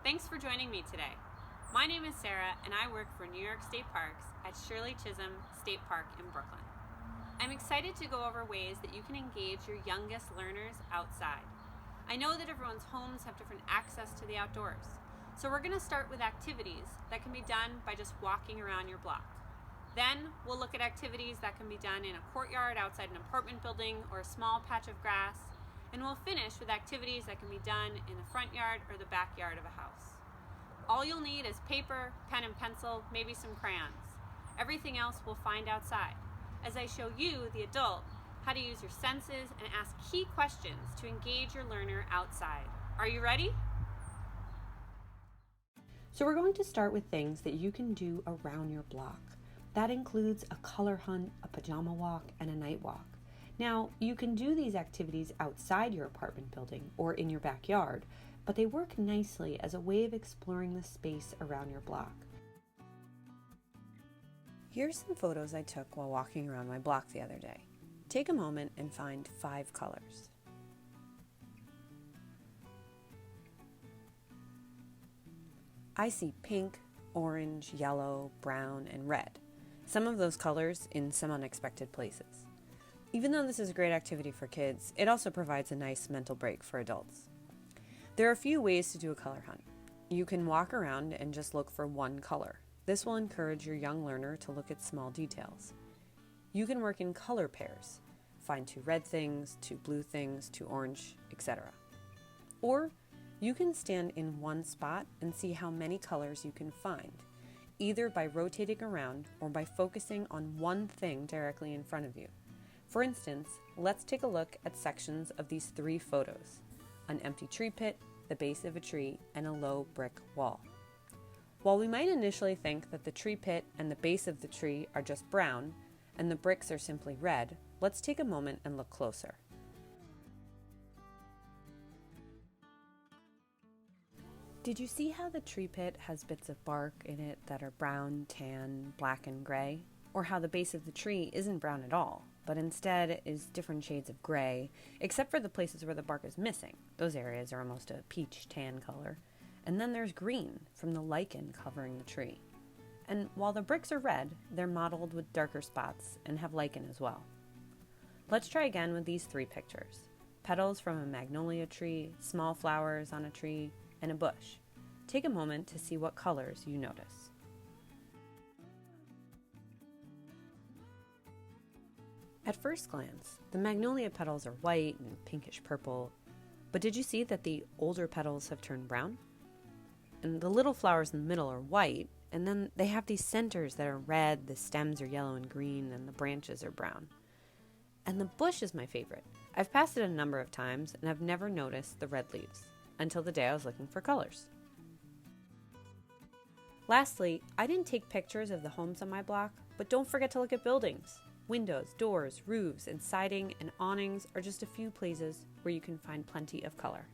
Thanks for joining me today. My name is Sarah and I work for New York State Parks at Shirley Chisholm State Park in Brooklyn. I'm excited to go over ways that you can engage your youngest learners outside. I know that everyone's homes have different access to the outdoors, so we're going to start with activities that can be done by just walking around your block. Then we'll look at activities that can be done in a courtyard outside an apartment building or a small patch of grass. And we'll finish with activities that can be done in the front yard or the backyard of a house. All you'll need is paper, pen and pencil, maybe some crayons. Everything else we'll find outside, as I show you, the adult, how to use your senses and ask key questions to engage your learner outside. Are you ready? So we're going to start with things that you can do around your block. That includes a color hunt, a pajama walk, and a night walk. Now, you can do these activities outside your apartment building or in your backyard, but they work nicely as a way of exploring the space around your block. Here's some photos I took while walking around my block the other day. Take a moment and find 5 colors. I see pink, orange, yellow, brown, and red. Some of those colors in some unexpected places. Even though this is a great activity for kids, it also provides a nice mental break for adults. There are a few ways to do a color hunt. You can walk around and just look for one color. This will encourage your young learner to look at small details. You can work in color pairs. Find 2 red things, 2 blue things, 2 orange, etc. Or you can stand in one spot and see how many colors you can find, either by rotating around or by focusing on one thing directly in front of you. For instance, let's take a look at sections of these 3 photos: an empty tree pit, the base of a tree, and a low brick wall. While we might initially think that the tree pit and the base of the tree are just brown and the bricks are simply red, let's take a moment and look closer. Did you see how the tree pit has bits of bark in it that are brown, tan, black, and gray? Or how the base of the tree isn't brown at all, but instead is different shades of gray, except for the places where the bark is missing. Those areas are almost a peach tan color. And then there's green from the lichen covering the tree. And while the bricks are red, they're mottled with darker spots and have lichen as well. Let's try again with these 3 pictures. Petals from a magnolia tree, small flowers on a tree, and a bush. Take a moment to see what colors you notice. At first glance, the magnolia petals are white and pinkish purple, but did you see that the older petals have turned brown? And the little flowers in the middle are white, and then they have these centers that are red, the stems are yellow and green, and the branches are brown. And the bush is my favorite. I've passed it a number of times, and I've never noticed the red leaves, until the day I was looking for colors. Lastly, I didn't take pictures of the homes on my block, but don't forget to look at buildings. Windows, doors, roofs, and siding and awnings are just a few places where you can find plenty of color.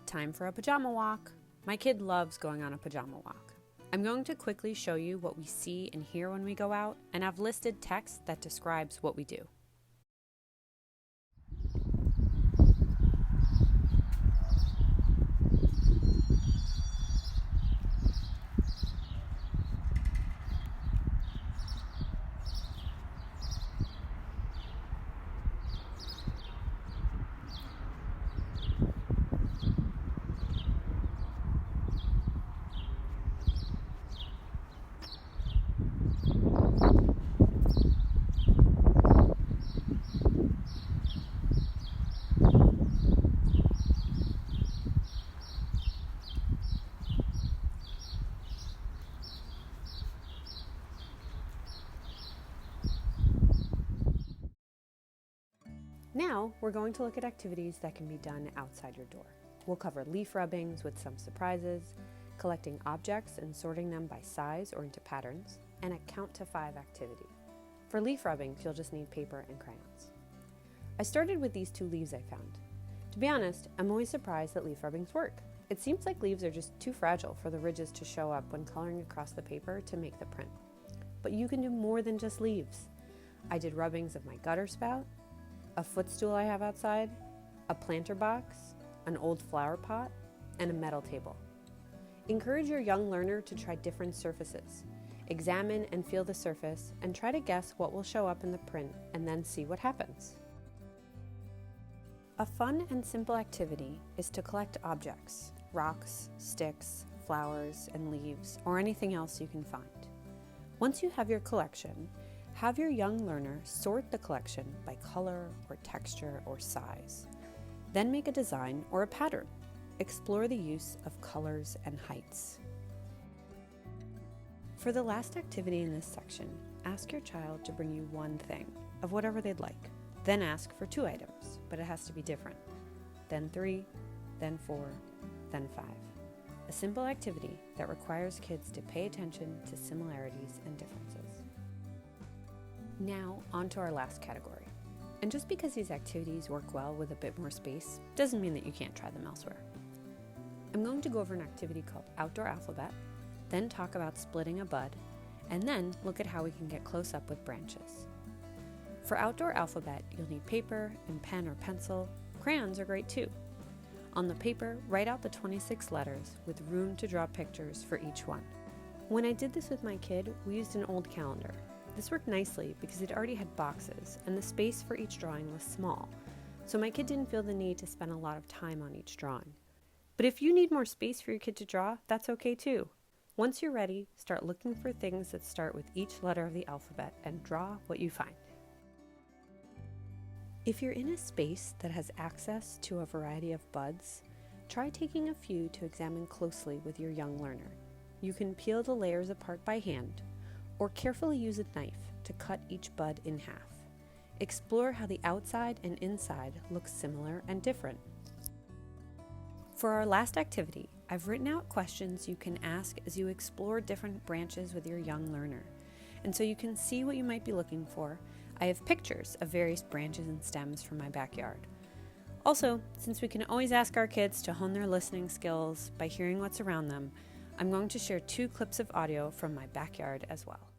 Time for a pajama walk. My kid loves going on a pajama walk. I'm going to quickly show you what we see and hear when we go out, and I've listed text that describes what we do. Now, we're going to look at activities that can be done outside your door. We'll cover leaf rubbings with some surprises, collecting objects and sorting them by size or into patterns, and a count to 5 activity. For leaf rubbings, you'll just need paper and crayons. I started with these 2 leaves I found. To be honest, I'm always surprised that leaf rubbings work. It seems like leaves are just too fragile for the ridges to show up when coloring across the paper to make the print. But you can do more than just leaves. I did rubbings of my gutter spout, a footstool I have outside, a planter box, an old flower pot, and a metal table. Encourage your young learner to try different surfaces. Examine and feel the surface and try to guess what will show up in the print and then see what happens. A fun and simple activity is to collect objects, rocks, sticks, flowers, and leaves, or anything else you can find. Once you have your collection, have your young learner sort the collection by color or texture or size. Then make a design or a pattern. Explore the use of colors and heights. For the last activity in this section, ask your child to bring you one thing of whatever they'd like. Then ask for 2 items, but it has to be different. Then 3, then 4, then 5. A simple activity that requires kids to pay attention to similarities and differences. Now, on to our last category. And just because these activities work well with a bit more space, doesn't mean that you can't try them elsewhere. I'm going to go over an activity called Outdoor Alphabet, then talk about splitting a bud, and then look at how we can get close up with branches. For Outdoor Alphabet, you'll need paper and pen or pencil. Crayons are great too. On the paper, write out the 26 letters with room to draw pictures for each one. When I did this with my kid, we used an old calendar. This worked nicely because it already had boxes and the space for each drawing was small, so my kid didn't feel the need to spend a lot of time on each drawing. But if you need more space for your kid to draw, that's okay too. Once you're ready, start looking for things that start with each letter of the alphabet and draw what you find. If you're in a space that has access to a variety of buds, try taking a few to examine closely with your young learner. You can peel the layers apart by hand, or carefully use a knife to cut each bud in half. Explore how the outside and inside look similar and different. For our last activity, I've written out questions you can ask as you explore different branches with your young learner. And so you can see what you might be looking for, I have pictures of various branches and stems from my backyard. Also, since we can always ask our kids to hone their listening skills by hearing what's around them, I'm going to share 2 clips of audio from my backyard as well.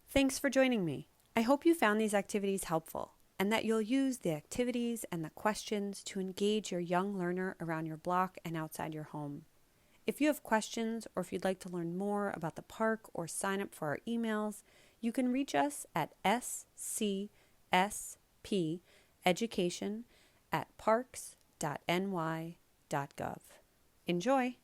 Thanks for joining me. I hope you found these activities helpful and that you'll use the activities and the questions to engage your young learner around your block and outside your home. If you have questions or if you'd like to learn more about the park or sign up for our emails, you can reach us at scspeducation@parks.ny.gov. Enjoy!